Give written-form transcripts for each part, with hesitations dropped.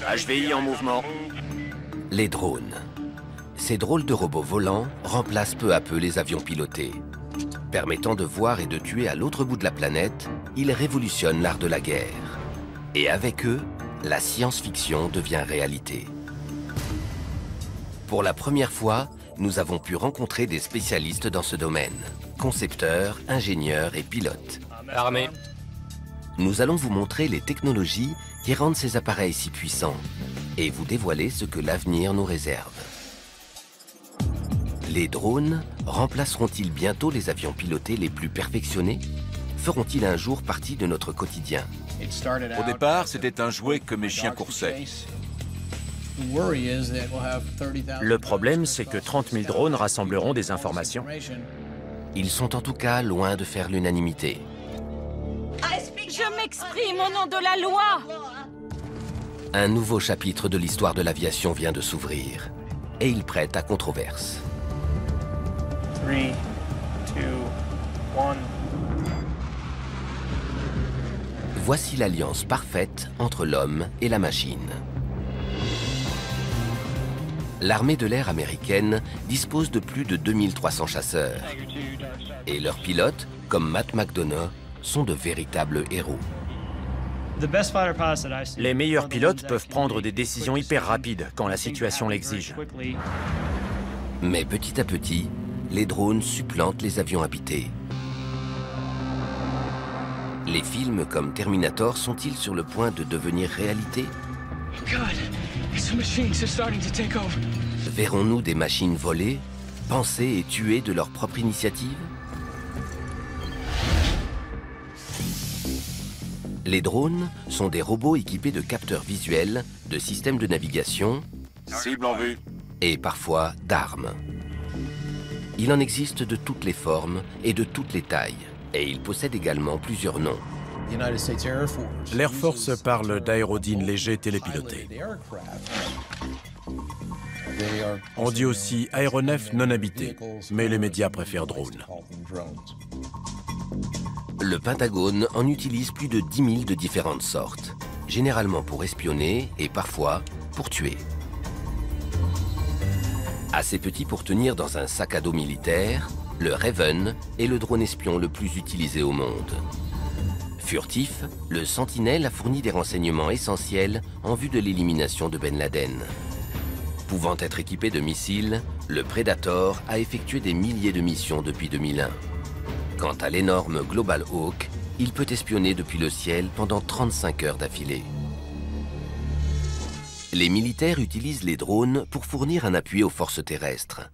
HVI en mouvement. Les drones. Ces drôles de robots volants remplacent peu à peu les avions pilotés. Permettant de voir et de tuer à l'autre bout de la planète, ils révolutionnent l'art de la guerre. Et avec eux, la science-fiction devient réalité. Pour la première fois, nous avons pu rencontrer des spécialistes dans ce domaine. Concepteurs, ingénieurs et pilotes. Armée. Nous allons vous montrer les technologies qui rendent ces appareils si puissants et vous dévoiler ce que l'avenir nous réserve. Les drones remplaceront-ils bientôt les avions pilotés les plus perfectionnés? Feront-ils un jour partie de notre quotidien? Au départ, c'était un jouet que mes chiens coursaient. Le problème, c'est que 30 000 drones rassembleront des informations. Ils sont en tout cas loin de faire l'unanimité. Je m'exprime au nom de la loi. Un nouveau chapitre de l'histoire de l'aviation vient de s'ouvrir et il prête à controverse. 3, 2, 1. Voici l'alliance parfaite entre l'homme et la machine. L'armée de l'air américaine dispose de plus de 2300 chasseurs. Et leurs pilotes, comme Matt McDonough, sont de véritables héros. Les meilleurs pilotes peuvent prendre des décisions hyper rapides quand la situation l'exige. Mais petit à petit, les drones supplantent les avions habités. Les films comme Terminator sont-ils sur le point de devenir réalité? Verrons-nous des machines voler, penser et tuer de leur propre initiative? Les drones sont des robots équipés de capteurs visuels, de systèmes de navigation Cible en vue. et parfois d'armes. Il en existe de toutes les formes et de toutes les tailles, et ils possèdent également plusieurs noms. L'Air Force parle d'aérodynes légers télépilotés. On dit aussi aéronefs non habités, mais les médias préfèrent drones. Le Pentagone en utilise plus de 10 000 de différentes sortes, généralement pour espionner et parfois pour tuer. Assez petit pour tenir dans un sac à dos militaire, le Raven est le drone espion le plus utilisé au monde. Furtif, le Sentinelle a fourni des renseignements essentiels en vue de l'élimination de Ben Laden. Pouvant être équipé de missiles, le Predator a effectué des milliers de missions depuis 2001. Quant à l'énorme Global Hawk, il peut espionner depuis le ciel pendant 35 heures d'affilée. Les militaires utilisent les drones pour fournir un appui aux forces terrestres.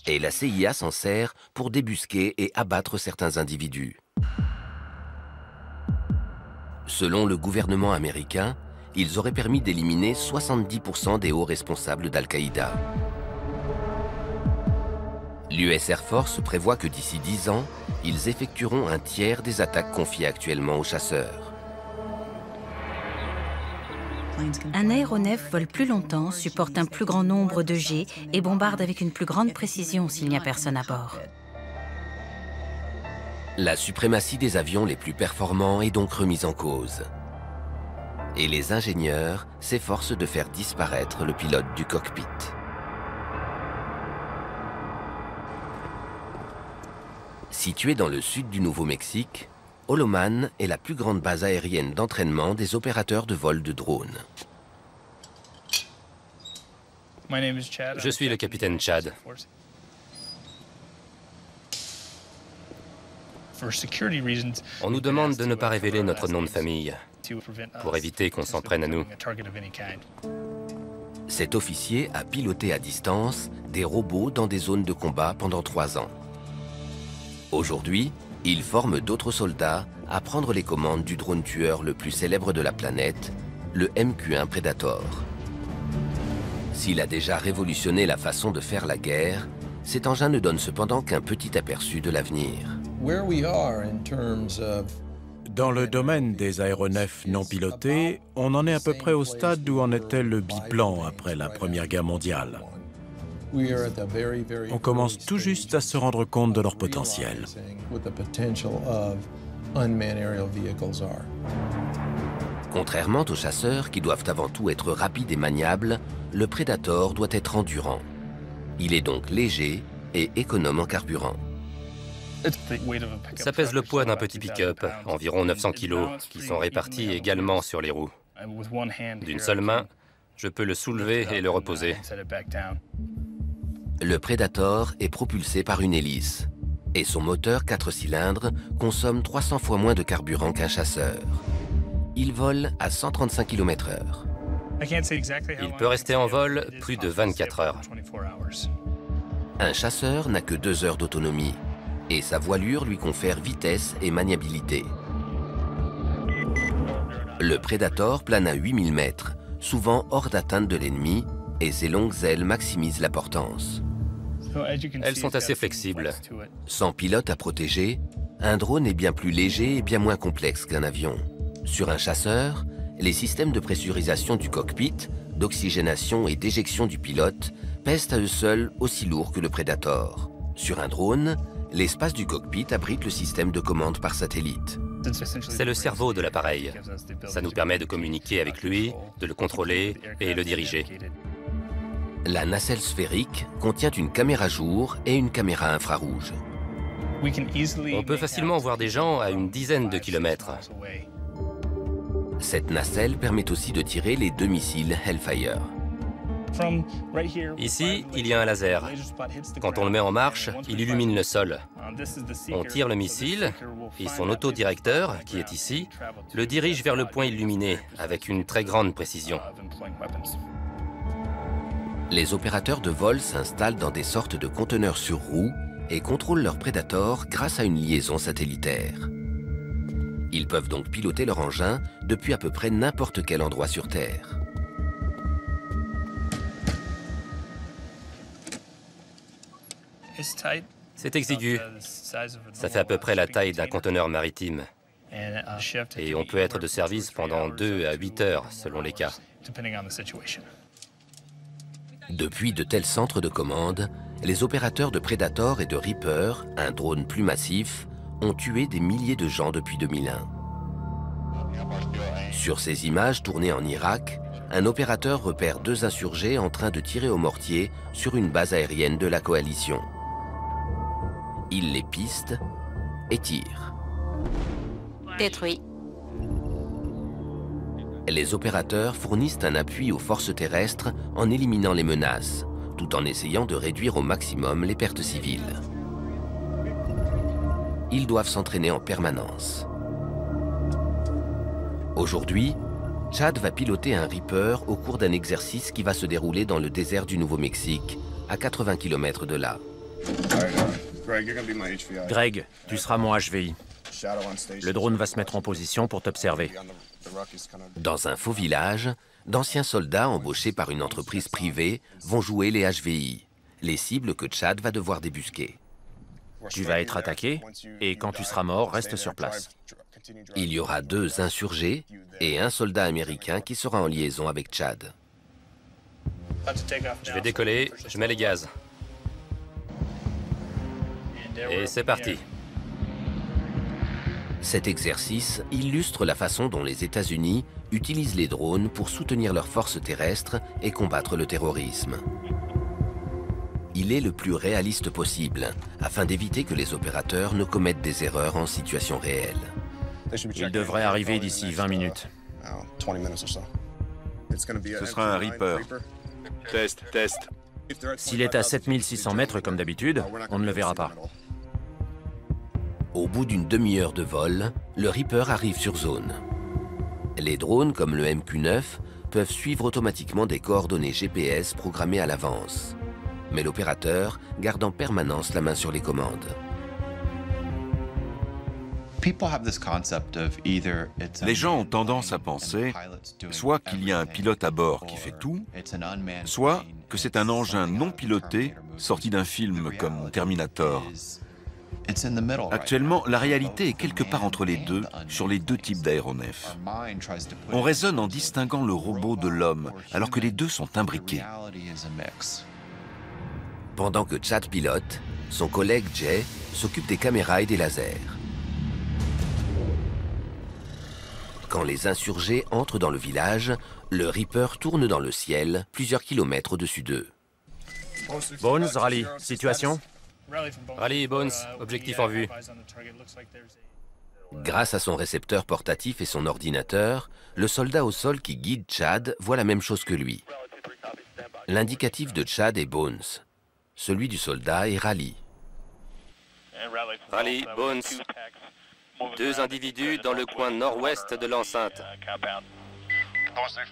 Et la CIA s'en sert pour débusquer et abattre certains individus. Selon le gouvernement américain, ils auraient permis d'éliminer 70% des hauts responsables d'Al-Qaïda. L'US Air Force prévoit que d'ici 10 ans, ils effectueront un tiers des attaques confiées actuellement aux chasseurs. Un aéronef vole plus longtemps, supporte un plus grand nombre de jets et bombarde avec une plus grande précision s'il n'y a personne à bord. La suprématie des avions les plus performants est donc remise en cause. Et les ingénieurs s'efforcent de faire disparaître le pilote du cockpit. Située dans le sud du Nouveau-Mexique, Holloman est la plus grande base aérienne d'entraînement des opérateurs de vol de drones. Je suis le capitaine Chad. On nous demande de ne pas révéler notre nom de famille pour éviter qu'on s'en prenne à nous. Cet officier a piloté à distance des robots dans des zones de combat pendant 3 ans. Aujourd'hui, il forme d'autres soldats à prendre les commandes du drone tueur le plus célèbre de la planète, le MQ-1 Predator. S'il a déjà révolutionné la façon de faire la guerre, cet engin ne donne cependant qu'un petit aperçu de l'avenir. Dans le domaine des aéronefs non pilotés, on en est à peu près au stade où en était le biplan après la Première Guerre mondiale. On commence tout juste à se rendre compte de leur potentiel. Contrairement aux chasseurs qui doivent avant tout être rapides et maniables, le Predator doit être endurant. Il est donc léger et économe en carburant. Ça pèse le poids d'un petit pick-up, environ 900 kg, qui sont répartis également sur les roues. D'une seule main, je peux le soulever et le reposer. Le Predator est propulsé par une hélice et son moteur 4 cylindres consomme 300 fois moins de carburant qu'un chasseur. Il vole à 135 km/h. Il peut rester en vol plus de 24 heures. Un chasseur n'a que 2 heures d'autonomie et sa voilure lui confère vitesse et maniabilité. Le Predator plane à 8000 mètres, souvent hors d'atteinte de l'ennemi, et ses longues ailes maximisent la portance. Elles sont assez flexibles. Sans pilote à protéger, un drone est bien plus léger et bien moins complexe qu'un avion. Sur un chasseur, les systèmes de pressurisation du cockpit, d'oxygénation et d'éjection du pilote pèsent à eux seuls aussi lourd que le Predator. Sur un drone, l'espace du cockpit abrite le système de commande par satellite. C'est le cerveau de l'appareil. Ça nous permet de communiquer avec lui, de le contrôler et le diriger. La nacelle sphérique contient une caméra jour et une caméra infrarouge. On peut facilement voir des gens à une dizaine de kilomètres. Cette nacelle permet aussi de tirer les 2 missiles Hellfire. Ici, il y a un laser. Quand on le met en marche, il illumine le sol. On tire le missile et son autodirecteur, qui est ici, le dirige vers le point illuminé avec une très grande précision. Les opérateurs de vol s'installent dans des sortes de conteneurs sur roues et contrôlent leur Predator grâce à une liaison satellitaire. Ils peuvent donc piloter leur engin depuis à peu près n'importe quel endroit sur Terre. C'est exigu. Ça fait à peu près la taille d'un conteneur maritime. Et on peut être de service pendant 2 à 8 heures, selon les cas. Depuis de tels centres de commande, les opérateurs de Predator et de Reaper, un drone plus massif, ont tué des milliers de gens depuis 2001. Sur ces images tournées en Irak, un opérateur repère 2 insurgés en train de tirer au mortier sur une base aérienne de la coalition. Il les piste et tire. Détruit. Les opérateurs fournissent un appui aux forces terrestres en éliminant les menaces, tout en essayant de réduire au maximum les pertes civiles. Ils doivent s'entraîner en permanence. Aujourd'hui, Chad va piloter un Reaper au cours d'un exercice qui va se dérouler dans le désert du Nouveau-Mexique, à 80 km de là. Greg, tu seras mon HVI. Le drone va se mettre en position pour t'observer. Dans un faux village, d'anciens soldats embauchés par une entreprise privée vont jouer les HVI, les cibles que Chad va devoir débusquer. Tu vas être attaqué, et quand tu seras mort, reste sur place. Il y aura 2 insurgés et un soldat américain qui sera en liaison avec Chad. Je vais décoller, je mets les gaz. Et c'est parti. Cet exercice illustre la façon dont les États-Unis utilisent les drones pour soutenir leurs forces terrestres et combattre le terrorisme. Il est le plus réaliste possible, afin d'éviter que les opérateurs ne commettent des erreurs en situation réelle. Il devrait arriver d'ici 20 minutes. Ce sera un Reaper. Test, test. S'il est à 7600 mètres comme d'habitude, on ne le verra pas. Au bout d'une demi-heure de vol, le Reaper arrive sur zone. Les drones, comme le MQ-9, peuvent suivre automatiquement des coordonnées GPS programmées à l'avance. Mais l'opérateur garde en permanence la main sur les commandes. Les gens ont tendance à penser soit qu'il y a un pilote à bord qui fait tout, soit que c'est un engin non piloté sorti d'un film comme Terminator. Actuellement, la réalité est quelque part entre les deux, sur les 2 types d'aéronefs. On raisonne en distinguant le robot de l'homme, alors que les deux sont imbriqués. Pendant que Chad pilote, son collègue Jay s'occupe des caméras et des lasers. Quand les insurgés entrent dans le village, le Reaper tourne dans le ciel, plusieurs kilomètres au-dessus d'eux. Bones, Raleigh, situation? Raleigh, Bones, objectif en vue. Grâce à son récepteur portatif et son ordinateur, le soldat au sol qui guide Chad voit la même chose que lui. L'indicatif de Chad est Bones. Celui du soldat est Raleigh. Raleigh, Bones. 2 individus dans le coin nord-ouest de l'enceinte.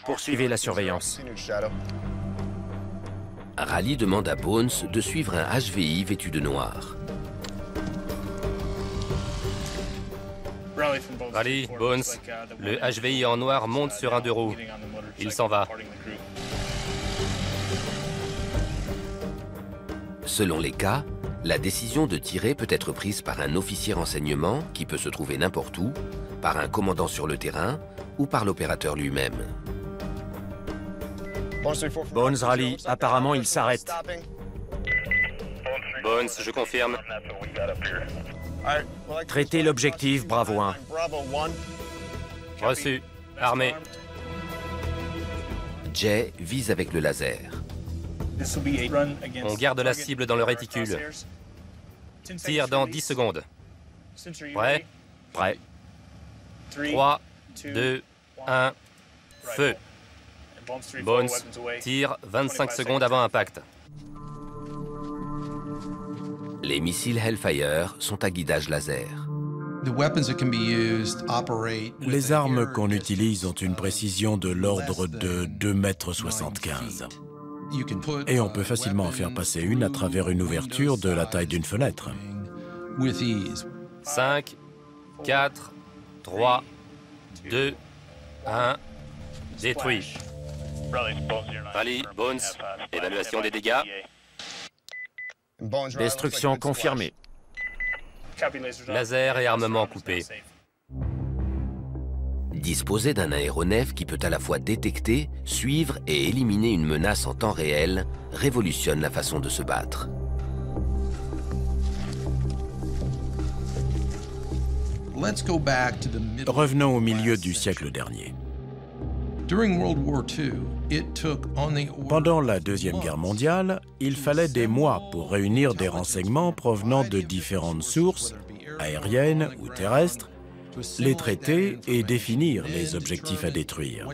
Poursuivez la surveillance. Raleigh demande à Bones de suivre un HVI vêtu de noir. Raleigh, Bones, le HVI en noir monte sur un 2 roues. Il s'en va. Selon les cas, la décision de tirer peut être prise par un officier renseignement qui peut se trouver n'importe où, par un commandant sur le terrain ou par l'opérateur lui-même. Bones, Raleigh, apparemment il s'arrête. Bones, je confirme. Traitez l'objectif, Bravo 1. Reçu. Armé. Jay vise avec le laser. On garde la cible dans le réticule. Tire dans 10 secondes. Prêt? Prêt. 3, 2, 1, feu. Bones, tire 25 secondes avant impact. Les missiles Hellfire sont à guidage laser. Les armes qu'on utilise ont une précision de l'ordre de 2,75 m. Et on peut facilement en faire passer une à travers une ouverture de la taille d'une fenêtre. 5, 4, 3, 2, 1, détruit. Raleigh, Bones, évaluation des dégâts. Destruction confirmée. Laser et armement coupé. Disposer d'un aéronef qui peut à la fois détecter, suivre et éliminer une menace en temps réel révolutionne la façon de se battre. Revenons au milieu du siècle dernier. Pendant la Deuxième Guerre mondiale, il fallait des mois pour réunir des renseignements provenant de différentes sources, aériennes ou terrestres, les traiter et définir les objectifs à détruire.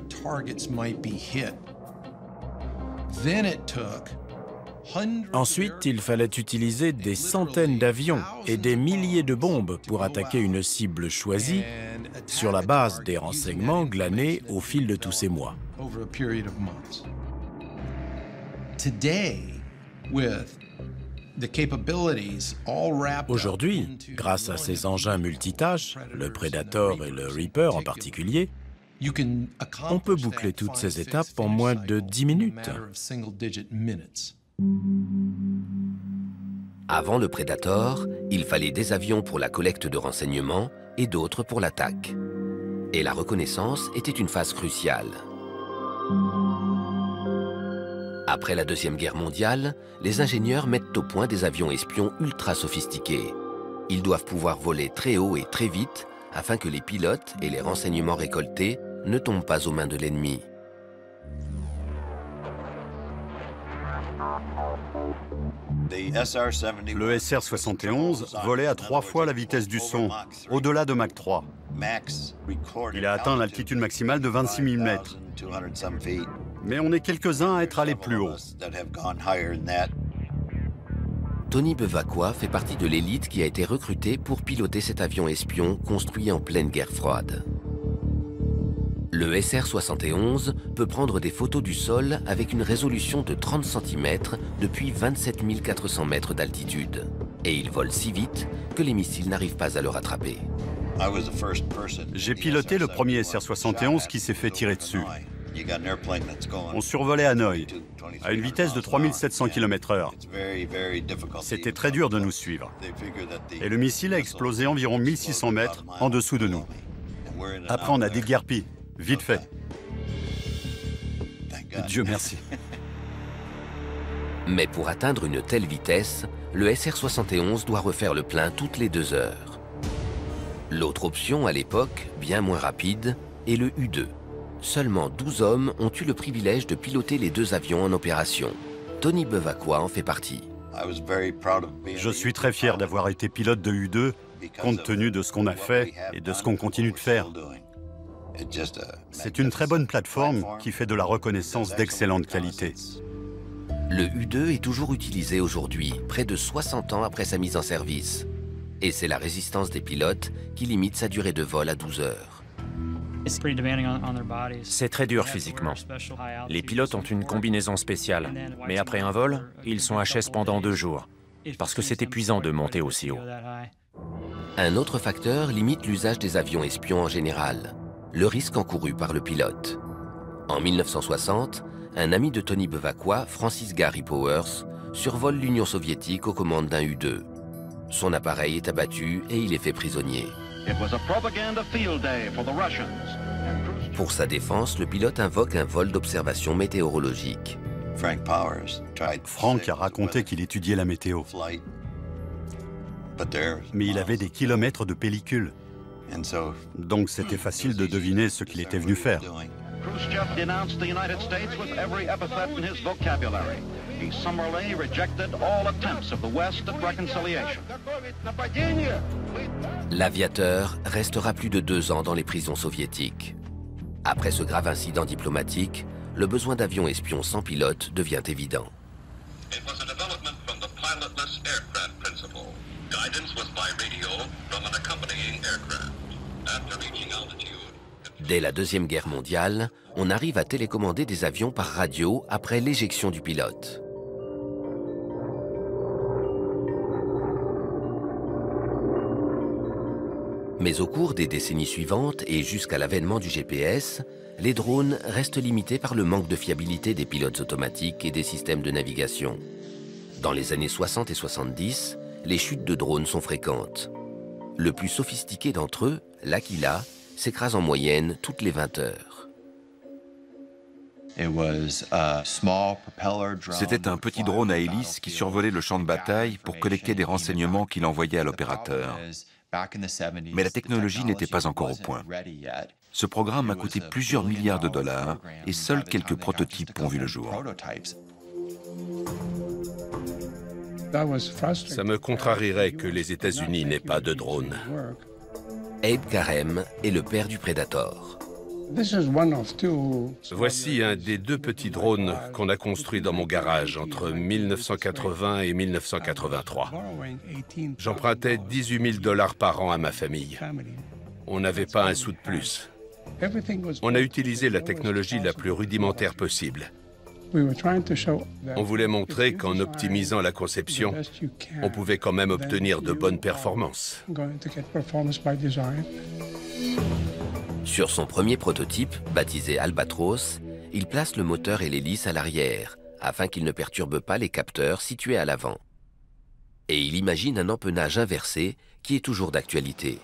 Ensuite, il fallait utiliser des centaines d'avions et des milliers de bombes pour attaquer une cible choisie sur la base des renseignements glanés au fil de tous ces mois. Aujourd'hui, grâce à ces engins multitâches, le Predator et le Reaper en particulier, on peut boucler toutes ces étapes en moins de 10 minutes. Avant le Predator, il fallait des avions pour la collecte de renseignements et d'autres pour l'attaque. Et la reconnaissance était une phase cruciale. Après la Deuxième Guerre mondiale, les ingénieurs mettent au point des avions espions ultra sophistiqués. Ils doivent pouvoir voler très haut et très vite afin que les pilotes et les renseignements récoltés ne tombent pas aux mains de l'ennemi. Le SR-71 volait à 3 fois la vitesse du son, au-delà de Mach 3. Il a atteint l'altitude maximale de 26 000 mètres. Mais on est quelques-uns à être allés plus haut. Tony Bevacqua fait partie de l'élite qui a été recrutée pour piloter cet avion espion construit en pleine guerre froide. Le SR-71 peut prendre des photos du sol avec une résolution de 30 cm depuis 27 400 mètres d'altitude. Et il vole si vite que les missiles n'arrivent pas à le rattraper. J'ai piloté le premier SR-71 qui s'est fait tirer dessus. On survolait Hanoï, à une vitesse de 3700 km/h. C'était très dur de nous suivre. Et le missile a explosé environ 1600 mètres en dessous de nous. Après, on a déguerpi, vite fait. Dieu merci. Mais pour atteindre une telle vitesse, le SR-71 doit refaire le plein toutes les 2 heures. L'autre option, à l'époque, bien moins rapide, et le U-2. Seulement 12 hommes ont eu le privilège de piloter les deux avions en opération. Tony Bevacqua en fait partie. Je suis très fier d'avoir été pilote de U-2, compte tenu de ce qu'on a fait et de ce qu'on continue de faire. C'est une très bonne plateforme qui fait de la reconnaissance d'excellente qualité. Le U-2 est toujours utilisé aujourd'hui, près de 60 ans après sa mise en service. Et c'est la résistance des pilotes qui limite sa durée de vol à 12 heures. C'est très dur physiquement. Les pilotes ont une combinaison spéciale, mais après un vol, ils sont HS pendant 2 jours, parce que c'est épuisant de monter aussi haut. Un autre facteur limite l'usage des avions espions en général, le risque encouru par le pilote. En 1960, un ami de Tony Bevacqua, Francis Gary Powers, survole l'Union soviétique aux commandes d'un U-2. Son appareil est abattu et il est fait prisonnier. Pour sa défense, le pilote invoque un vol d'observation météorologique. Frank a raconté qu'il étudiait la météo. Mais il avait des kilomètres de pellicule. Donc c'était facile de deviner ce qu'il était venu faire. Khrushchev denounced the United States with every epithet in his vocabulary. He summarily rejected all attempts of the West at reconciliation. L'aviateur restera plus de 2 ans dans les prisons soviétiques. Après ce grave incident diplomatique, le besoin d'avions espions sans pilote devient évident. It was a development from the pilotless aircraft principle. Guidance was by radio from an accompanying aircraft. After reaching altitude, dès la Deuxième Guerre mondiale, on arrive à télécommander des avions par radio après l'éjection du pilote. Mais au cours des décennies suivantes et jusqu'à l'avènement du GPS, les drones restent limités par le manque de fiabilité des pilotes automatiques et des systèmes de navigation. Dans les années 60 et 70, les chutes de drones sont fréquentes. Le plus sophistiqué d'entre eux, l'Aquila, s'écrase en moyenne toutes les 20 heures. C'était un petit drone à hélice qui survolait le champ de bataille pour collecter des renseignements qu'il envoyait à l'opérateur. Mais la technologie n'était pas encore au point. Ce programme a coûté plusieurs milliards de dollars et seuls quelques prototypes ont vu le jour. Ça me contrarierait que les États-Unis n'aient pas de drone. Abe Karem est le père du Predator. Voici un des 2 petits drones qu'on a construits dans mon garage entre 1980 et 1983. J'empruntais 18 000 $ par an à ma famille. On n'avait pas un sou de plus. On a utilisé la technologie la plus rudimentaire possible. On voulait montrer qu'en optimisant la conception, on pouvait quand même obtenir de bonnes performances. Sur son premier prototype, baptisé Albatros, il place le moteur et l'hélice à l'arrière, afin qu'il ne perturbe pas les capteurs situés à l'avant. Et il imagine un empennage inversé qui est toujours d'actualité.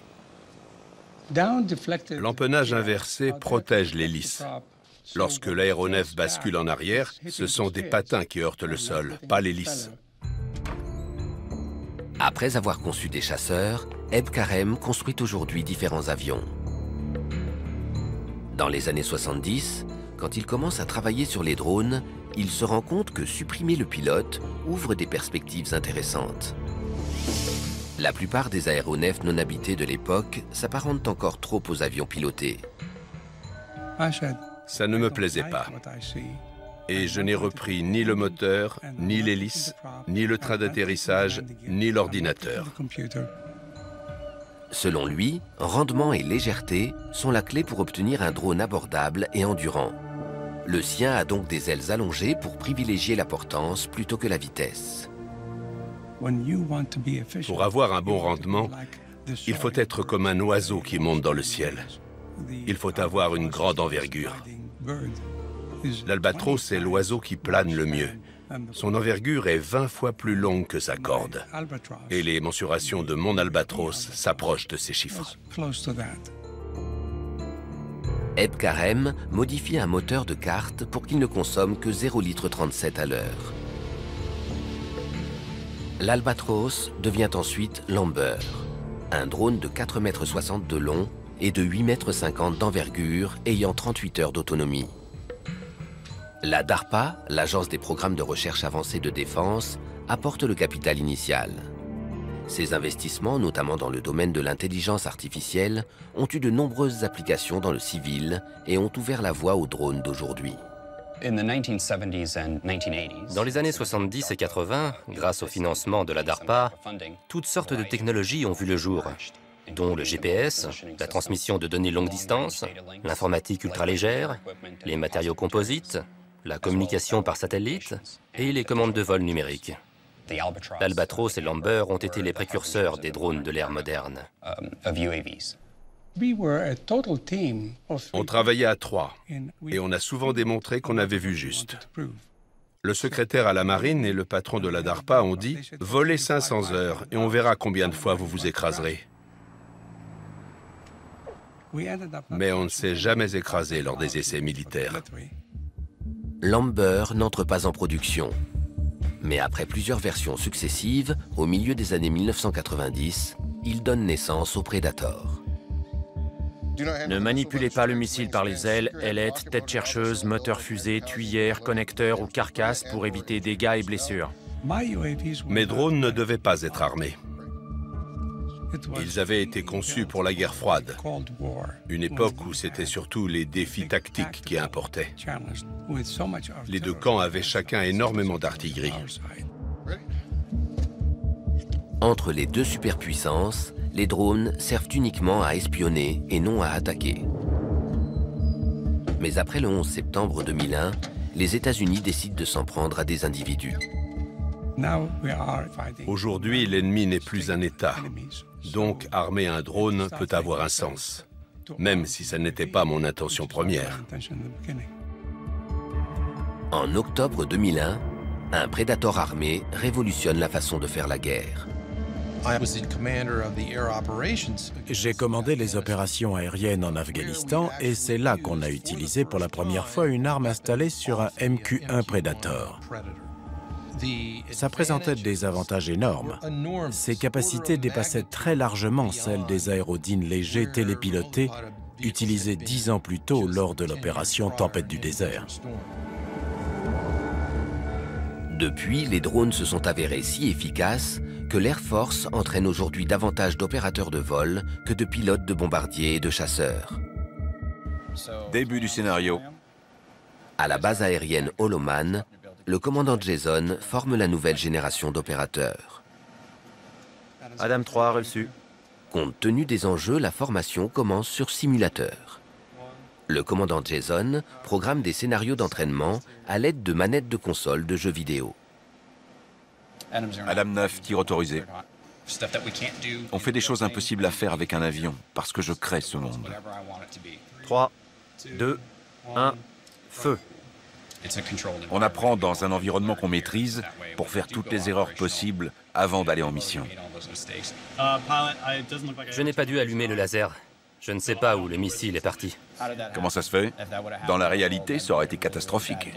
L'empennage inversé protège l'hélice. Lorsque l'aéronef bascule en arrière, ce sont des patins qui heurtent le sol, pas l'hélice. Après avoir conçu des chasseurs, Abe Karem construit aujourd'hui différents avions. Dans les années 70, quand il commence à travailler sur les drones, il se rend compte que supprimer le pilote ouvre des perspectives intéressantes. La plupart des aéronefs non habités de l'époque s'apparentent encore trop aux avions pilotés. Ça ne me plaisait pas. Et je n'ai repris ni le moteur, ni l'hélice, ni le train d'atterrissage, ni l'ordinateur. Selon lui, rendement et légèreté sont la clé pour obtenir un drone abordable et endurant. Le sien a donc des ailes allongées pour privilégier la portance plutôt que la vitesse. Pour avoir un bon rendement, il faut être comme un oiseau qui monte dans le ciel. Il faut avoir une grande envergure. L'albatros est l'oiseau qui plane le mieux. Son envergure est 20 fois plus longue que sa corde. Et les mensurations de mon albatros s'approchent de ces chiffres. Abe Karem modifie un moteur de kart pour qu'il ne consomme que 0,37 litres à l'heure. L'albatros devient ensuite l'Amber, un drone de 4,60 m de long et de 8,50 m d'envergure ayant 38 heures d'autonomie. La DARPA, l'Agence des programmes de recherche avancée de défense, apporte le capital initial. Ces investissements, notamment dans le domaine de l'intelligence artificielle, ont eu de nombreuses applications dans le civil et ont ouvert la voie aux drones d'aujourd'hui. Dans les années 70 et 80, grâce au financement de la DARPA, toutes sortes de technologies ont vu le jour, dont le GPS, la transmission de données longue distance, l'informatique ultralégère, les matériaux composites, la communication par satellite et les commandes de vol numériques. L'Albatros et l'Amber ont été les précurseurs des drones de l'ère moderne. On travaillait à 3 et on a souvent démontré qu'on avait vu juste. Le secrétaire à la marine et le patron de la DARPA ont dit « Volez 500 heures et on verra combien de fois vous vous écraserez ». Mais on ne s'est jamais écrasé lors des essais militaires. L'Amber n'entre pas en production. Mais après plusieurs versions successives, au milieu des années 1990, il donne naissance au Predator. Ne manipulez pas le missile par les ailes, ailettes, tête chercheuse, moteur fusée, tuyère, connecteur ou carcasse pour éviter dégâts et blessures. Mes drones ne devaient pas être armés. Ils avaient été conçus pour la guerre froide, une époque où c'était surtout les défis tactiques qui importaient. Les deux camps avaient chacun énormément d'artillerie. Entre les deux superpuissances, les drones servent uniquement à espionner et non à attaquer. Mais après le 11 septembre 2001, les États-Unis décident de s'en prendre à des individus. Aujourd'hui, l'ennemi n'est plus un État. Donc, armer un drone peut avoir un sens, même si ça n'était pas mon intention première. En octobre 2001, un Predator armé révolutionne la façon de faire la guerre. J'ai commandé les opérations aériennes en Afghanistan et c'est là qu'on a utilisé pour la première fois une arme installée sur un MQ-1 Predator. Ça présentait des avantages énormes. Ses capacités dépassaient très largement celles des aérodynes légers télépilotés utilisés 10 ans plus tôt lors de l'opération Tempête du désert. Depuis, les drones se sont avérés si efficaces que l'Air Force entraîne aujourd'hui davantage d'opérateurs de vol que de pilotes de bombardiers et de chasseurs. Début du scénario. À la base aérienne Holloman, le commandant Jason forme la nouvelle génération d'opérateurs. Adam 3 reçu. Compte tenu des enjeux, la formation commence sur simulateur. Le commandant Jason programme des scénarios d'entraînement à l'aide de manettes de console de jeux vidéo. Adam 9, tir autorisé. On fait des choses impossibles à faire avec un avion, parce que je crée ce monde. 3, 2, 1, feu. On apprend dans un environnement qu'on maîtrise pour faire toutes les erreurs possibles avant d'aller en mission. Je n'ai pas dû allumer le laser. Je ne sais pas où le missile est parti. Comment ça se fait? Dans la réalité, ça aurait été catastrophique.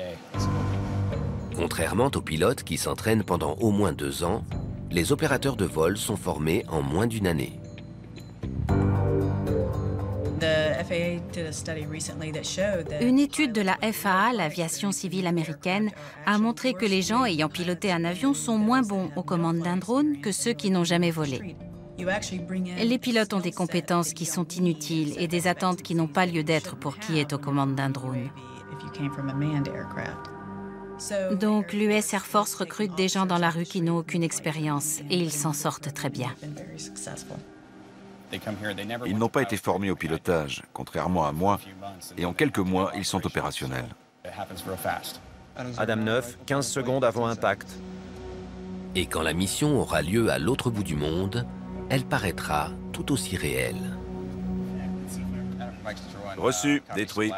Contrairement aux pilotes qui s'entraînent pendant au moins 2 ans, les opérateurs de vol sont formés en moins d'1 année. Une étude de la FAA, l'aviation civile américaine, a montré que les gens ayant piloté un avion sont moins bons aux commandes d'un drone que ceux qui n'ont jamais volé. Les pilotes ont des compétences qui sont inutiles et des attentes qui n'ont pas lieu d'être pour qui est aux commandes d'un drone. Donc l'US Air Force recrute des gens dans la rue qui n'ont aucune expérience et ils s'en sortent très bien. Ils n'ont pas été formés au pilotage, contrairement à moi, et en quelques mois, ils sont opérationnels. Adam 9, 15 secondes avant impact. Et quand la mission aura lieu à l'autre bout du monde, elle paraîtra tout aussi réelle. Reçu, détruit.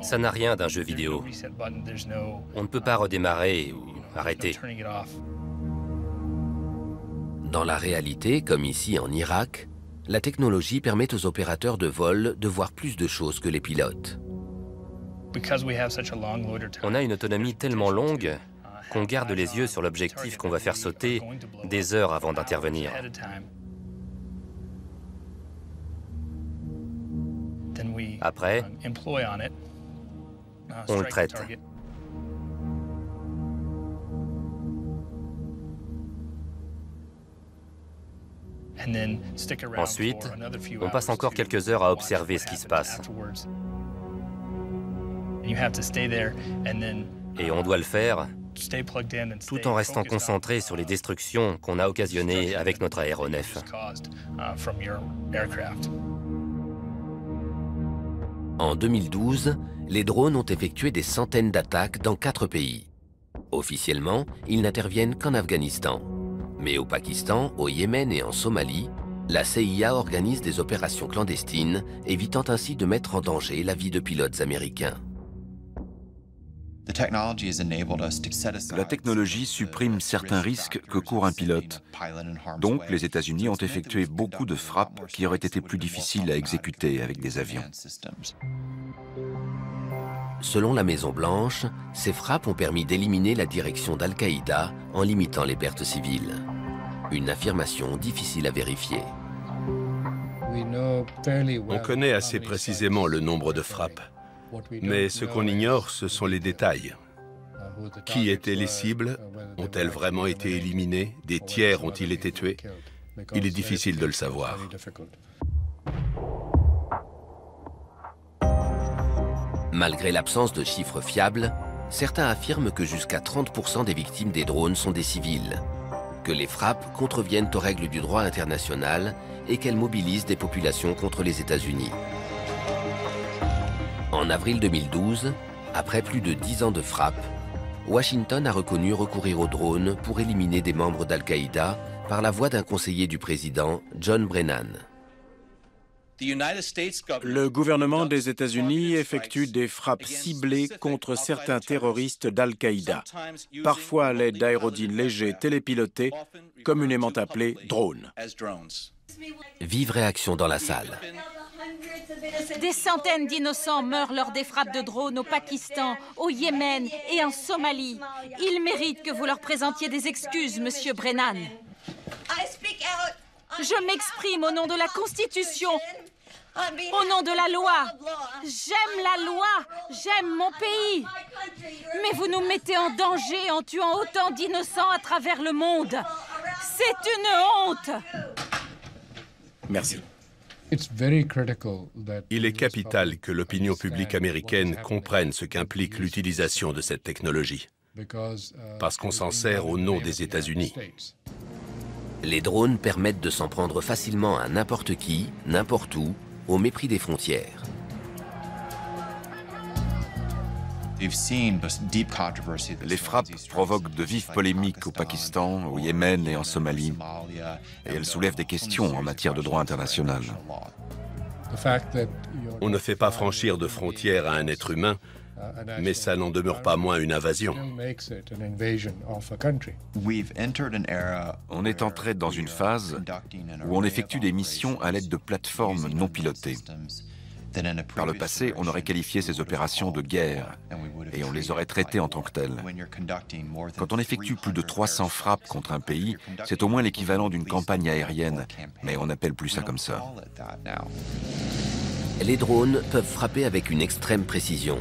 Ça n'a rien d'un jeu vidéo. On ne peut pas redémarrer ou arrêter. Dans la réalité, comme ici en Irak, la technologie permet aux opérateurs de vol de voir plus de choses que les pilotes. On a une autonomie tellement longue qu'on garde les yeux sur l'objectif qu'on va faire sauter des heures avant d'intervenir. Après, on le traite. Ensuite, on passe encore quelques heures à observer ce qui se passe. Et on doit le faire tout en restant concentré sur les destructions qu'on a occasionnées avec notre aéronef. En 2012, les drones ont effectué des centaines d'attaques dans 4 pays. Officiellement, ils n'interviennent qu'en Afghanistan. Mais au Pakistan, au Yémen et en Somalie, la CIA organise des opérations clandestines, évitant ainsi de mettre en danger la vie de pilotes américains. La technologie supprime certains risques que court un pilote. Donc, les États-Unis ont effectué beaucoup de frappes qui auraient été plus difficiles à exécuter avec des avions. Selon la Maison-Blanche, ces frappes ont permis d'éliminer la direction d'Al-Qaïda en limitant les pertes civiles. Une affirmation difficile à vérifier. On connaît assez précisément le nombre de frappes. Mais ce qu'on ignore, ce sont les détails. Qui étaient les cibles? Ont-elles vraiment été éliminées? Des tiers ont-ils été tués? Il est difficile de le savoir. Malgré l'absence de chiffres fiables, certains affirment que jusqu'à 30% des victimes des drones sont des civils, que les frappes contreviennent aux règles du droit international et qu'elles mobilisent des populations contre les États-Unis. En avril 2012, après plus de 10 ans de frappes, Washington a reconnu recourir aux drones pour éliminer des membres d'Al-Qaïda par la voix d'un conseiller du président, John Brennan. Le gouvernement des États-Unis effectue des frappes ciblées contre certains terroristes d'Al-Qaïda, parfois à l'aide d'aérodynes légers télépilotés, communément appelés drones. Vive réaction dans la salle. Des centaines d'innocents meurent lors des frappes de drones au Pakistan, au Yémen et en Somalie. Ils méritent que vous leur présentiez des excuses, Monsieur Brennan. Je m'exprime au nom de la Constitution, au nom de la loi. J'aime la loi, j'aime mon pays. Mais vous nous mettez en danger en tuant autant d'innocents à travers le monde. C'est une honte. Merci. Il est capital que l'opinion publique américaine comprenne ce qu'implique l'utilisation de cette technologie, parce qu'on s'en sert au nom des États-Unis. Les drones permettent de s'en prendre facilement à n'importe qui, n'importe où, au mépris des frontières. Les frappes provoquent de vives polémiques au Pakistan, au Yémen et en Somalie. Et elles soulèvent des questions en matière de droit international. On ne fait pas franchir de frontières à un être humain, mais ça n'en demeure pas moins une invasion. On est entré dans une phase où on effectue des missions à l'aide de plateformes non pilotées. Par le passé, on aurait qualifié ces opérations de guerre et on les aurait traitées en tant que telles. Quand on effectue plus de 300 frappes contre un pays, c'est au moins l'équivalent d'une campagne aérienne, mais on n'appelle plus ça comme ça. Les drones peuvent frapper avec une extrême précision,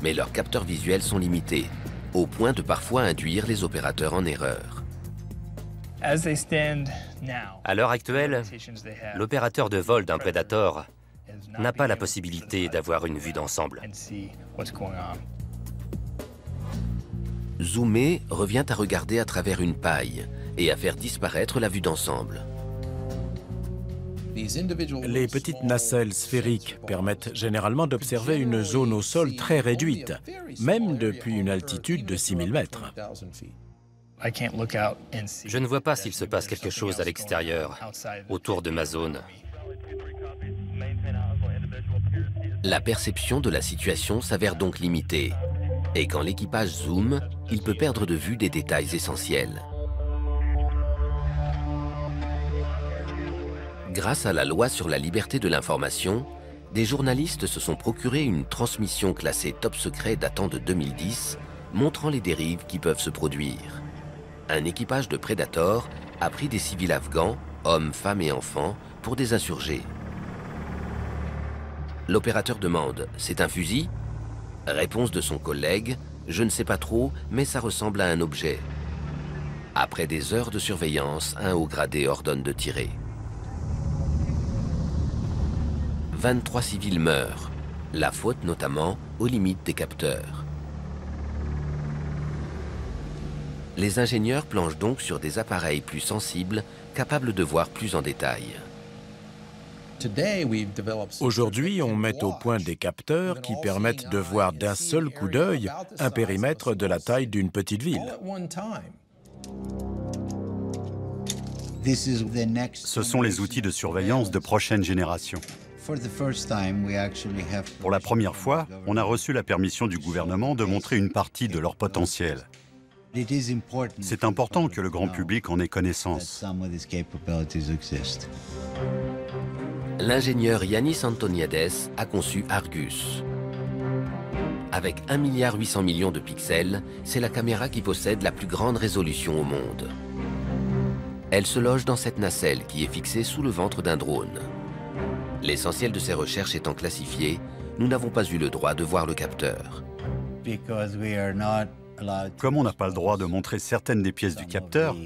mais leurs capteurs visuels sont limités, au point de parfois induire les opérateurs en erreur. À l'heure actuelle, l'opérateur de vol d'un Predator n'a pas la possibilité d'avoir une vue d'ensemble. Zoomer revient à regarder à travers une paille et à faire disparaître la vue d'ensemble. Les petites nacelles sphériques permettent généralement d'observer une zone au sol très réduite, même depuis une altitude de 6000 mètres. Je ne vois pas s'il se passe quelque chose à l'extérieur, autour de ma zone. La perception de la situation s'avère donc limitée. Et quand l'équipage zoome, il peut perdre de vue des détails essentiels. Grâce à la loi sur la liberté de l'information, des journalistes se sont procuré une transmission classée top secret datant de 2010, montrant les dérives qui peuvent se produire. Un équipage de Predator a pris des civils afghans, hommes, femmes et enfants, pour des insurgés. L'opérateur demande « C'est un fusil ?» Réponse de son collègue « Je ne sais pas trop, mais ça ressemble à un objet. » Après des heures de surveillance, un haut gradé ordonne de tirer. 23 civils meurent, la faute notamment aux limites des capteurs. Les ingénieurs planchent donc sur des appareils plus sensibles, capables de voir plus en détail. Aujourd'hui, on met au point des capteurs qui permettent de voir d'un seul coup d'œil un périmètre de la taille d'une petite ville. Ce sont les outils de surveillance de prochaine génération. Pour la première fois, on a reçu la permission du gouvernement de montrer une partie de leur potentiel. C'est important que le grand public en ait connaissance. L'ingénieur Yannis Antoniades a conçu Argus. Avec 1,8 milliard de pixels, c'est la caméra qui possède la plus grande résolution au monde. Elle se loge dans cette nacelle qui est fixée sous le ventre d'un drone. L'essentiel de ces recherches étant classifié, nous n'avons pas eu le droit de voir le capteur. Comme on n'a pas le droit de montrer certaines des pièces du capteur,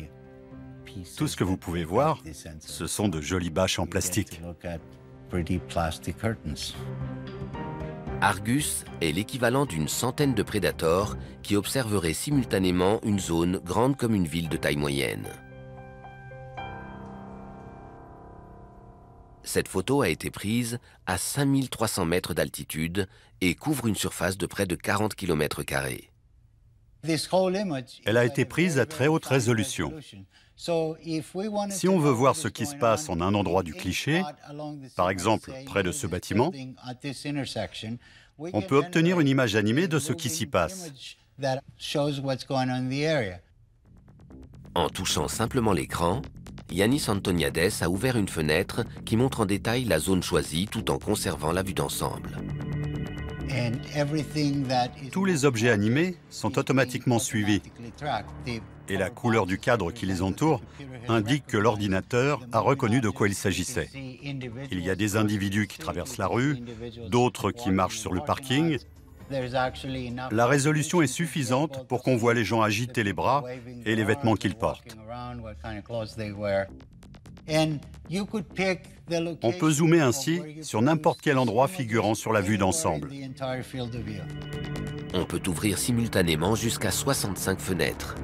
tout ce que vous pouvez voir, ce sont de jolies bâches en plastique. Argus est l'équivalent d'une centaine de prédateurs qui observeraient simultanément une zone grande comme une ville de taille moyenne. Cette photo a été prise à 5300 mètres d'altitude et couvre une surface de près de 40 km². Elle a été prise à très haute résolution. Si on veut voir ce qui se passe en un endroit du cliché, par exemple près de ce bâtiment, on peut obtenir une image animée de ce qui s'y passe. En touchant simplement l'écran, Yannis Antoniades a ouvert une fenêtre qui montre en détail la zone choisie tout en conservant la vue d'ensemble. Tous les objets animés sont automatiquement suivis et la couleur du cadre qui les entoure indique que l'ordinateur a reconnu de quoi il s'agissait. Il y a des individus qui traversent la rue, d'autres qui marchent sur le parking. La résolution est suffisante pour qu'on voit les gens agiter les bras et les vêtements qu'ils portent. On peut zoomer ainsi sur n'importe quel endroit figurant sur la vue d'ensemble. On peut ouvrir simultanément jusqu'à 65 fenêtres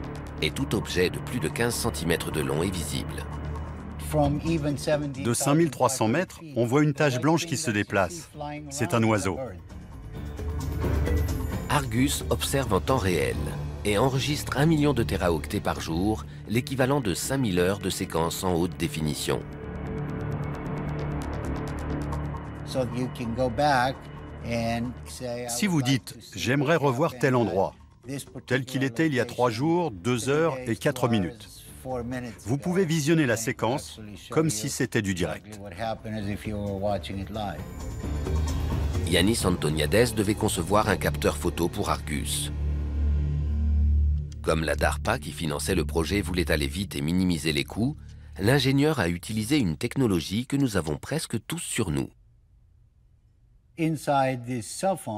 et tout objet de plus de 15 cm de long est visible. De 5300 mètres, on voit une tache blanche qui se déplace. C'est un oiseau. Argus observe en temps réel et enregistre 1 million de téraoctets par jour, l'équivalent de 5000 heures de séquences en haute définition. Si vous dites « j'aimerais revoir tel endroit », tel qu'il était il y a 3 jours, 2 heures et 4 minutes, vous pouvez visionner la séquence comme si c'était du direct. Yannis Antoniades devait concevoir un capteur photo pour Argus. Comme la DARPA qui finançait le projet voulait aller vite et minimiser les coûts, l'ingénieur a utilisé une technologie que nous avons presque tous sur nous.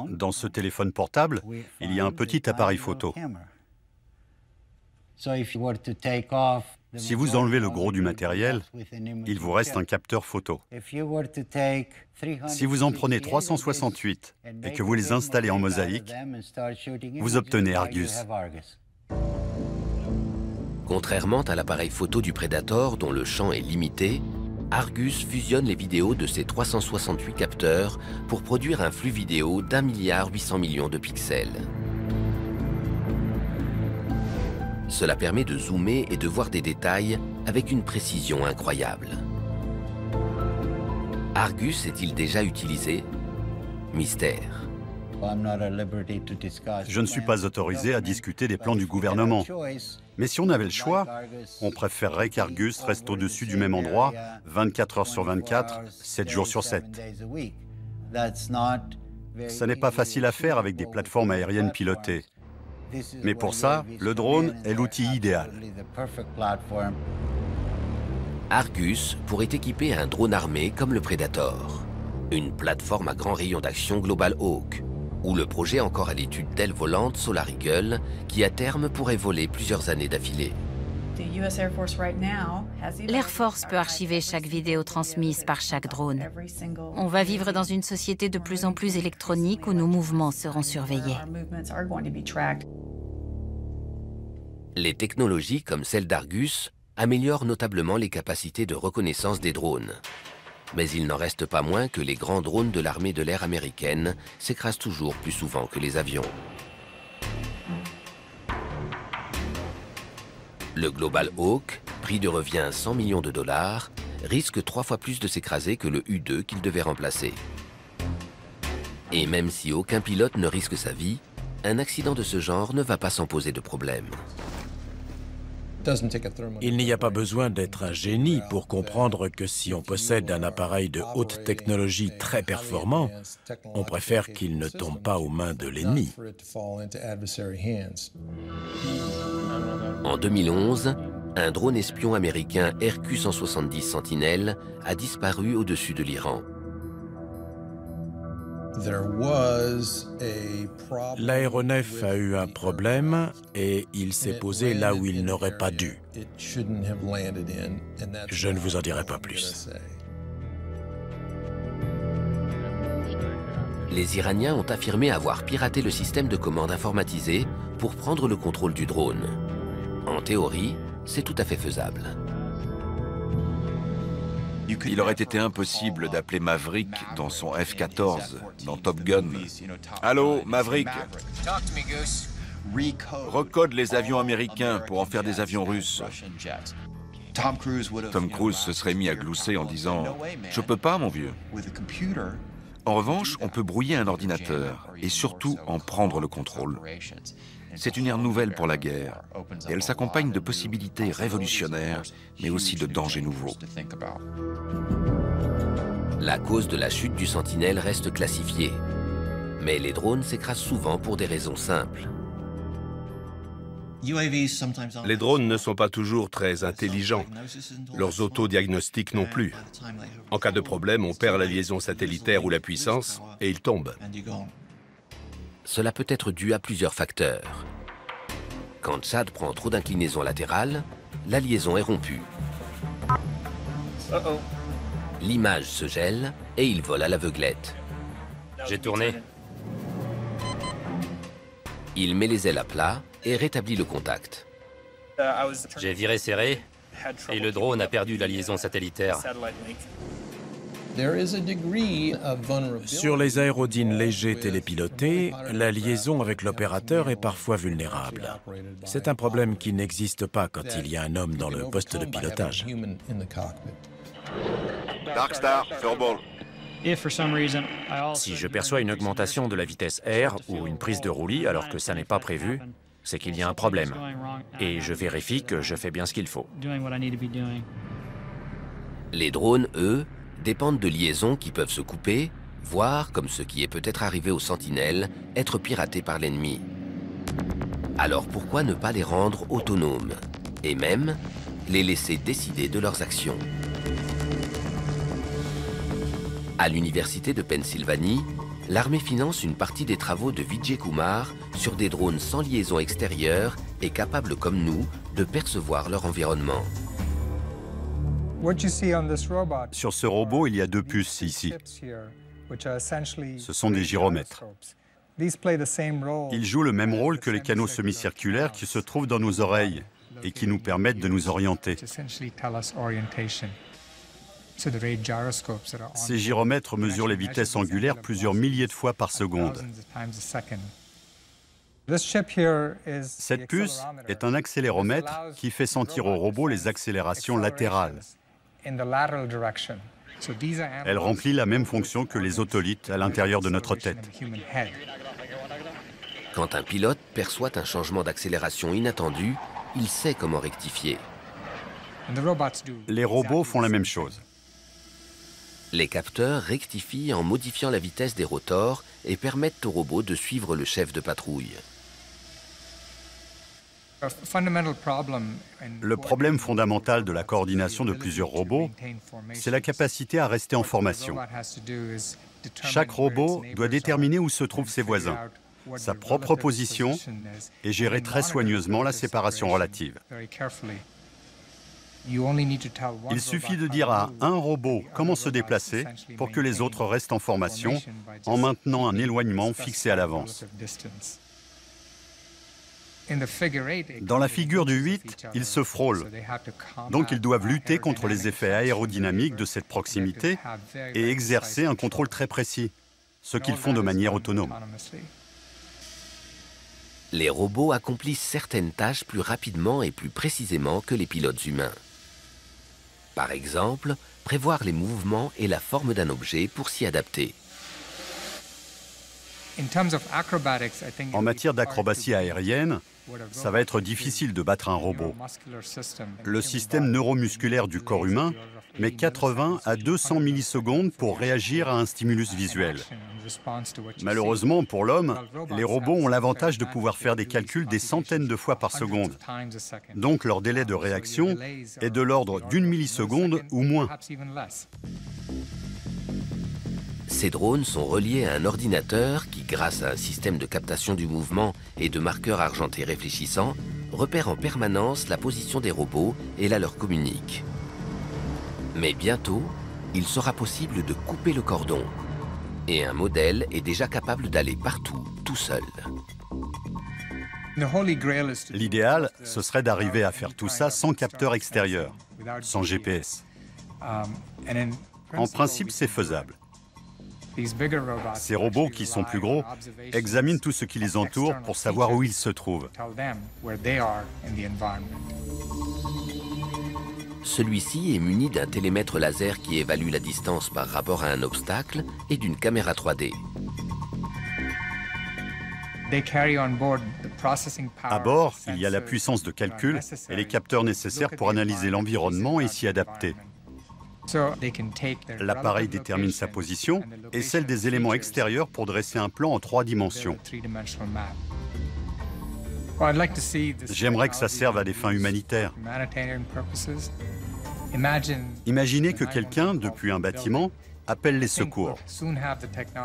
Dans ce téléphone portable, il y a un petit appareil photo. Si vous enlevez le gros du matériel, il vous reste un capteur photo. Si vous en prenez 368 et que vous les installez en mosaïque, vous obtenez Argus. Contrairement à l'appareil photo du Predator dont le champ est limité, Argus fusionne les vidéos de ses 368 capteurs pour produire un flux vidéo d'1,8 milliard de pixels. Cela permet de zoomer et de voir des détails avec une précision incroyable. Argus est-il déjà utilisé? Mystère. Je ne suis pas autorisé à discuter des plans du gouvernement. Mais si on avait le choix, on préférerait qu'Argus reste au-dessus du même endroit 24 heures sur 24, 7 jours sur 7. Ça n'est pas facile à faire avec des plateformes aériennes pilotées. Mais pour ça, le drone est l'outil idéal. Argus pourrait équiper un drone armé comme le Predator. Une plateforme à grand rayon d'action Global Hawk, ou le projet encore à l'étude d'ailes volantes Solar Eagle, qui à terme pourrait voler plusieurs années d'affilée. L'Air Force peut archiver chaque vidéo transmise par chaque drone. On va vivre dans une société de plus en plus électronique où nos mouvements seront surveillés. Les technologies comme celle d'Argus améliorent notablement les capacités de reconnaissance des drones. Mais il n'en reste pas moins que les grands drones de l'armée de l'air américaine s'écrasent toujours plus souvent que les avions. Le Global Hawk, prix de revient 100 millions de dollars, risque 3 fois plus de s'écraser que le U-2 qu'il devait remplacer. Et même si aucun pilote ne risque sa vie, un accident de ce genre ne va pas s'en poser de problème. Il n'y a pas besoin d'être un génie pour comprendre que si on possède un appareil de haute technologie très performant, on préfère qu'il ne tombe pas aux mains de l'ennemi. En 2011, un drone espion américain RQ-170 Sentinel a disparu au-dessus de l'Iran. L'aéronef a eu un problème et il s'est posé là où il n'aurait pas dû. Je ne vous en dirai pas plus. Les Iraniens ont affirmé avoir piraté le système de commande informatisé pour prendre le contrôle du drone. En théorie, c'est tout à fait faisable. Il aurait été impossible d'appeler Maverick dans son F-14, dans Top Gun. Allô, Maverick? Recode les avions américains pour en faire des avions russes. Tom Cruise se serait mis à glousser en disant « Je peux pas, mon vieux ». En revanche, on peut brouiller un ordinateur et surtout en prendre le contrôle. C'est une ère nouvelle pour la guerre et elle s'accompagne de possibilités révolutionnaires, mais aussi de dangers nouveaux. La cause de la chute du Sentinelle reste classifiée, mais les drones s'écrasent souvent pour des raisons simples. Les drones ne sont pas toujours très intelligents. Leurs autodiagnostics non plus. En cas de problème, on perd la liaison satellitaire ou la puissance et ils tombent. Cela peut être dû à plusieurs facteurs. Quand Chad prend trop d'inclinaison latérale, la liaison est rompue. L'image se gèle et il vole à l'aveuglette. J'ai tourné. Il met les ailes à plat et rétablit le contact. J'ai viré serré et le drone a perdu la liaison satellitaire. Sur les aérodynes légers télépilotés, la liaison avec l'opérateur est parfois vulnérable. C'est un problème qui n'existe pas quand il y a un homme dans le poste de pilotage. Darkstar, furball. Si je perçois une augmentation de la vitesse R ou une prise de roulis alors que ça n'est pas prévu, c'est qu'il y a un problème. Et je vérifie que je fais bien ce qu'il faut. Les drones, eux, dépendent de liaisons qui peuvent se couper, voire, comme ce qui est peut-être arrivé aux Sentinelles, être piratés par l'ennemi. Alors pourquoi ne pas les rendre autonomes et même les laisser décider de leurs actions? À l'université de Pennsylvanie, l'armée finance une partie des travaux de Vijay Kumar sur des drones sans liaison extérieure et capables comme nous de percevoir leur environnement. Sur ce robot, il y a deux puces ici. Ce sont des gyromètres. Ils jouent le même rôle que les canaux semi-circulaires qui se trouvent dans nos oreilles et qui nous permettent de nous orienter. Ces gyromètres mesurent les vitesses angulaires plusieurs milliers de fois par seconde. Cette puce est un accéléromètre qui fait sentir au robot les accélérations latérales. Elle remplit la même fonction que les otolithes à l'intérieur de notre tête. Quand un pilote perçoit un changement d'accélération inattendu, il sait comment rectifier. Les robots font la même chose. Les capteurs rectifient en modifiant la vitesse des rotors et permettent au robot de suivre le chef de patrouille. Le problème fondamental de la coordination de plusieurs robots, c'est la capacité à rester en formation. Chaque robot doit déterminer où se trouvent ses voisins, sa propre position et gérer très soigneusement la séparation relative. Il suffit de dire à un robot comment se déplacer pour que les autres restent en formation en maintenant un éloignement fixé à l'avance. Dans la figure du 8, ils se frôlent, donc ils doivent lutter contre les effets aérodynamiques de cette proximité et exercer un contrôle très précis, ce qu'ils font de manière autonome. Les robots accomplissent certaines tâches plus rapidement et plus précisément que les pilotes humains. Par exemple, prévoir les mouvements et la forme d'un objet pour s'y adapter. En matière d'acrobatie aérienne, ça va être difficile de battre un robot. Le système neuromusculaire du corps humain met 80 à 200 millisecondes pour réagir à un stimulus visuel. Malheureusement, pour l'homme, les robots ont l'avantage de pouvoir faire des calculs des centaines de fois par seconde. Donc leur délai de réaction est de l'ordre d'une milliseconde ou moins. Ces drones sont reliés à un ordinateur qui, grâce à un système de captation du mouvement et de marqueurs argentés réfléchissants, repère en permanence la position des robots et la leur communique. Mais bientôt, il sera possible de couper le cordon. Et un modèle est déjà capable d'aller partout, tout seul. L'idéal, ce serait d'arriver à faire tout ça sans capteur extérieur, sans GPS. En principe, c'est faisable. Ces robots, qui sont plus gros, examinent tout ce qui les entoure pour savoir où ils se trouvent. Celui-ci est muni d'un télémètre laser qui évalue la distance par rapport à un obstacle et d'une caméra 3D. À bord, il y a la puissance de calcul et les capteurs nécessaires pour analyser l'environnement et s'y adapter. L'appareil détermine sa position et celle des éléments extérieurs pour dresser un plan en 3 dimensions. J'aimerais que ça serve à des fins humanitaires. Imaginez que quelqu'un, depuis un bâtiment, appelle les secours.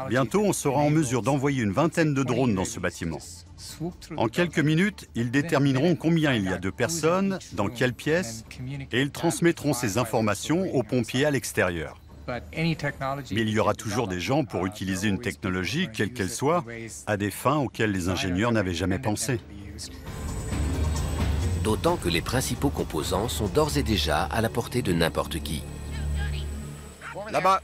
Bientôt, on sera en mesure d'envoyer une vingtaine de drones dans ce bâtiment. En quelques minutes, ils détermineront combien il y a de personnes, dans quelle pièce, et ils transmettront ces informations aux pompiers à l'extérieur. Mais il y aura toujours des gens pour utiliser une technologie, quelle qu'elle soit, à des fins auxquelles les ingénieurs n'avaient jamais pensé. D'autant que les principaux composants sont d'ores et déjà à la portée de n'importe qui. Là-bas.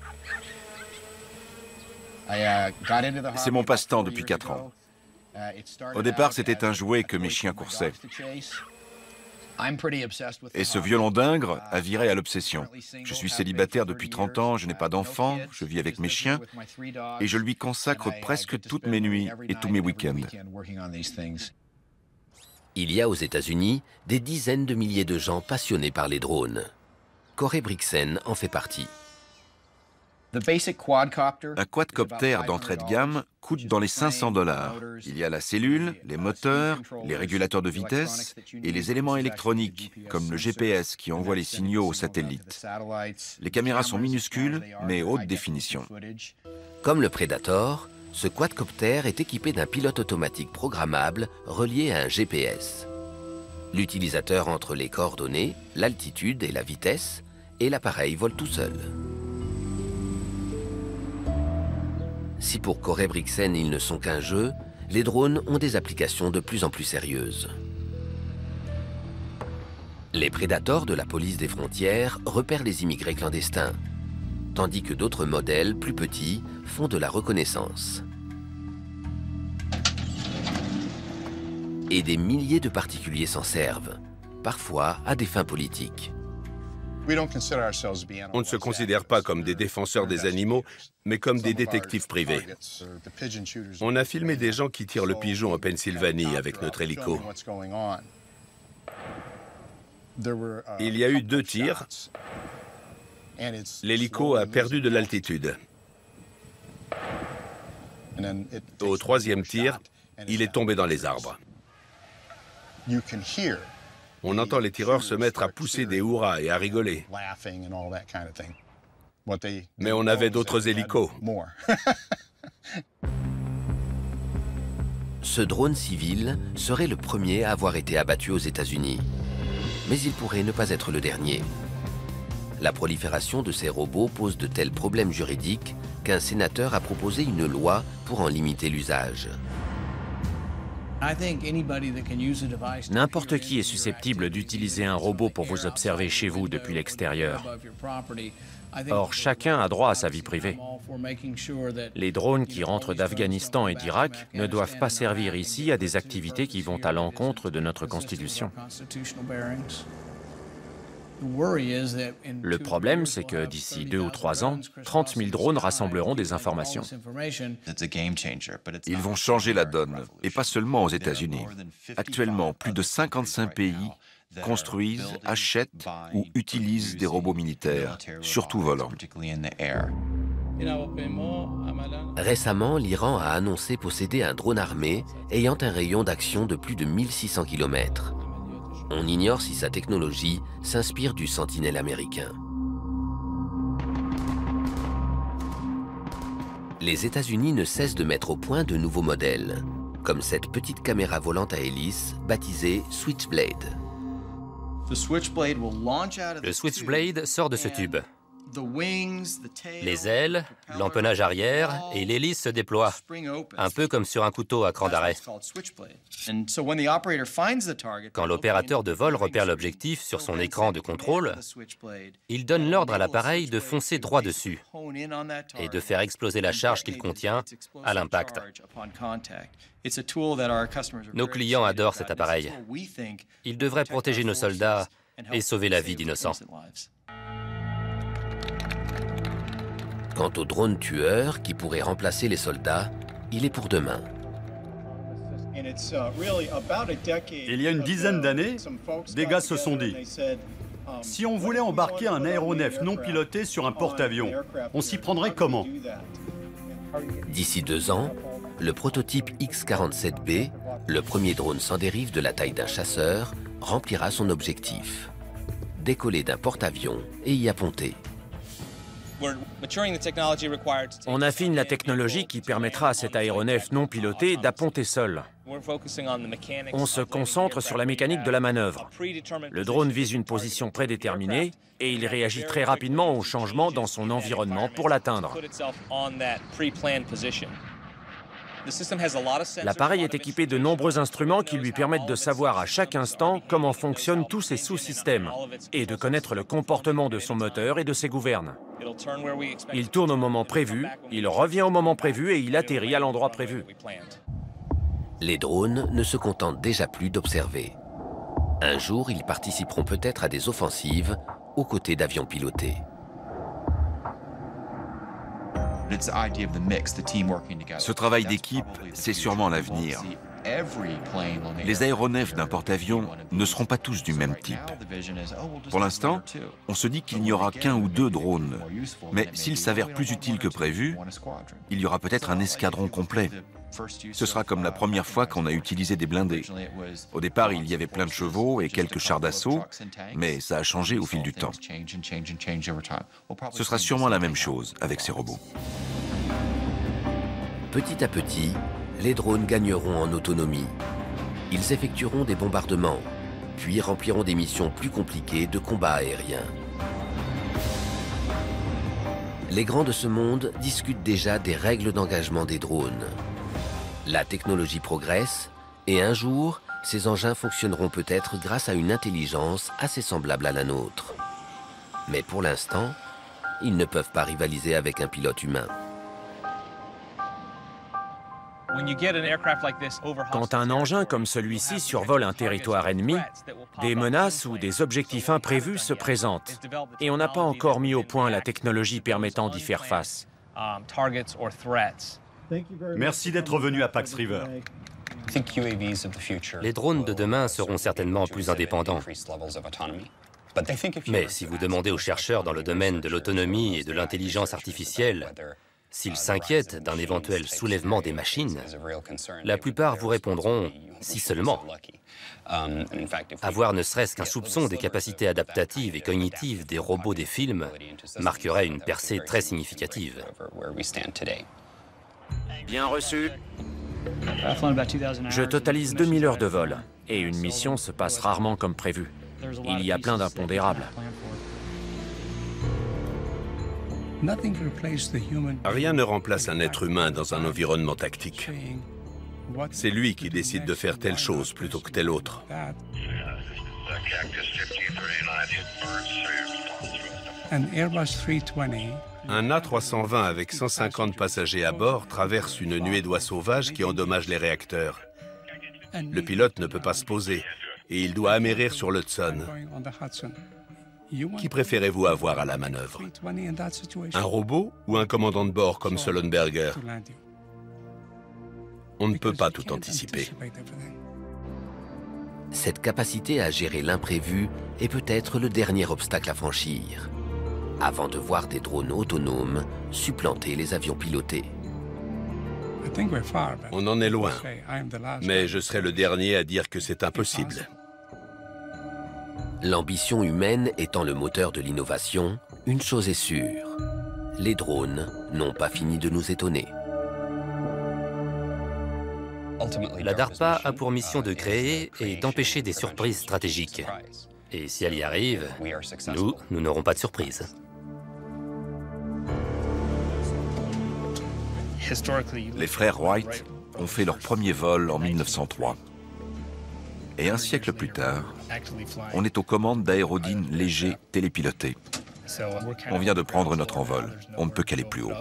C'est mon passe-temps depuis 4 ans. Au départ, c'était un jouet que mes chiens coursaient. Et ce violon d'Ingres a viré à l'obsession. Je suis célibataire depuis 30 ans, je n'ai pas d'enfant, je vis avec mes chiens et je lui consacre presque toutes mes nuits et tous mes week-ends. Il y a aux États-Unis des dizaines de milliers de gens passionnés par les drones. Corey Brixen en fait partie. Un quadcopter d'entrée de gamme coûte dans les 500 $. Il y a la cellule, les moteurs, les régulateurs de vitesse et les éléments électroniques, comme le GPS qui envoie les signaux aux satellites. Les caméras sont minuscules, mais haute définition. Comme le Predator, ce quadcopter est équipé d'un pilote automatique programmable relié à un GPS. L'utilisateur entre les coordonnées, l'altitude et la vitesse, et l'appareil vole tout seul. Si pour Corey Brixen ils ne sont qu'un jeu, les drones ont des applications de plus en plus sérieuses. Les prédateurs de la police des frontières repèrent les immigrés clandestins, tandis que d'autres modèles, plus petits, font de la reconnaissance. Et des milliers de particuliers s'en servent, parfois à des fins politiques. On ne se considère pas comme des défenseurs des animaux, mais comme des détectives privés. On a filmé des gens qui tirent le pigeon en Pennsylvanie avec notre hélico. Il y a eu 2 tirs. L'hélico a perdu de l'altitude. Au 3e tir, il est tombé dans les arbres. On entend les tireurs se mettre à pousser des hurrahs et à rigoler. Mais on avait d'autres hélicos. Ce drone civil serait le premier à avoir été abattu aux États-Unis. Mais il pourrait ne pas être le dernier. La prolifération de ces robots pose de tels problèmes juridiques qu'un sénateur a proposé une loi pour en limiter l'usage. N'importe qui est susceptible d'utiliser un robot pour vous observer chez vous depuis l'extérieur. Or, chacun a droit à sa vie privée. Les drones qui rentrent d'Afghanistan et d'Irak ne doivent pas servir ici à des activités qui vont à l'encontre de notre Constitution. Le problème, c'est que d'ici 2 ou 3 ans, 30 000 drones rassembleront des informations. Ils vont changer la donne, et pas seulement aux États-Unis. Actuellement, plus de 55 pays construisent, achètent ou utilisent des robots militaires, surtout volants. Récemment, l'Iran a annoncé posséder un drone armé ayant un rayon d'action de plus de 1600 km. On ignore si sa technologie s'inspire du Sentinelle américain. Les États-Unis ne cessent de mettre au point de nouveaux modèles, comme cette petite caméra volante à hélice baptisée Switchblade. Le Switchblade sort de ce tube. Les ailes, l'empennage arrière et l'hélice se déploient, un peu comme sur un couteau à cran d'arrêt. Quand l'opérateur de vol repère l'objectif sur son écran de contrôle, il donne l'ordre à l'appareil de foncer droit dessus et de faire exploser la charge qu'il contient à l'impact. Nos clients adorent cet appareil. Il devrait protéger nos soldats et sauver la vie d'innocents. Quant au drone tueur qui pourrait remplacer les soldats, il est pour demain. Il y a une dizaine d'années, des gars se sont dit « Si on voulait embarquer un aéronef non piloté sur un porte-avions, on s'y prendrait comment ?» D'ici 2 ans, le prototype X-47B, le premier drone sans dérive de la taille d'un chasseur, remplira son objectif. Décoller d'un porte-avions et y apponter. On affine la technologie qui permettra à cet aéronef non piloté d'apponter seul. On se concentre sur la mécanique de la manœuvre. Le drone vise une position prédéterminée et il réagit très rapidement aux changements dans son environnement pour l'atteindre. L'appareil est équipé de nombreux instruments qui lui permettent de savoir à chaque instant comment fonctionnent tous ses sous-systèmes et de connaître le comportement de son moteur et de ses gouvernes. Il tourne au moment prévu, il revient au moment prévu et il atterrit à l'endroit prévu. Les drones ne se contentent déjà plus d'observer. Un jour, ils participeront peut-être à des offensives aux côtés d'avions pilotés. Ce travail d'équipe, c'est sûrement l'avenir. Les aéronefs d'un porte-avions ne seront pas tous du même type. Pour l'instant, on se dit qu'il n'y aura qu'un ou 2 drones. Mais s'ils s'avèrent plus utiles que prévu, il y aura peut-être un escadron complet. Ce sera comme la première fois qu'on a utilisé des blindés. Au départ, il y avait plein de chevaux et quelques chars d'assaut, mais ça a changé au fil du temps. Ce sera sûrement la même chose avec ces robots. Petit à petit, les drones gagneront en autonomie. Ils effectueront des bombardements, puis rempliront des missions plus compliquées de combat aérien. Les grands de ce monde discutent déjà des règles d'engagement des drones. La technologie progresse et un jour, ces engins fonctionneront peut-être grâce à une intelligence assez semblable à la nôtre. Mais pour l'instant, ils ne peuvent pas rivaliser avec un pilote humain. Quand un engin comme celui-ci survole un territoire ennemi, des menaces ou des objectifs imprévus se présentent. Et on n'a pas encore mis au point la technologie permettant d'y faire face. Merci d'être venu à Pax River. Les drones de demain seront certainement plus indépendants. Mais si vous demandez aux chercheurs dans le domaine de l'autonomie et de l'intelligence artificielle S'ils s'inquiètent d'un éventuel soulèvement des machines, la plupart vous répondront « si seulement ». Avoir ne serait-ce qu'un soupçon des capacités adaptatives et cognitives des robots des films marquerait une percée très significative. Bien reçu. Je totalise 2000 heures de vol, et une mission se passe rarement comme prévu. Il y a plein d'impondérables. Rien ne remplace un être humain dans un environnement tactique. C'est lui qui décide de faire telle chose plutôt que telle autre. Un A320 avec 150 passagers à bord traverse une nuée d'oies sauvages qui endommagent les réacteurs. Le pilote ne peut pas se poser et il doit amérir sur l'Hudson. Qui préférez-vous avoir à la manœuvre? Un robot ou un commandant de bord comme Sullenberger? On ne peut pas tout anticiper. Cette capacité à gérer l'imprévu est peut-être le dernier obstacle à franchir, avant de voir des drones autonomes supplanter les avions pilotés. On en est loin, mais je serai le dernier à dire que c'est impossible. L'ambition humaine étant le moteur de l'innovation, une chose est sûre, les drones n'ont pas fini de nous étonner. La DARPA a pour mission de créer et d'empêcher des surprises stratégiques. Et si elle y arrive, nous n'aurons pas de surprise. Les frères Wright ont fait leur premier vol en 1903. Et un siècle plus tard, on est aux commandes d'aérodynes légers télépilotés. On vient de prendre notre envol. On ne peut qu'aller plus haut.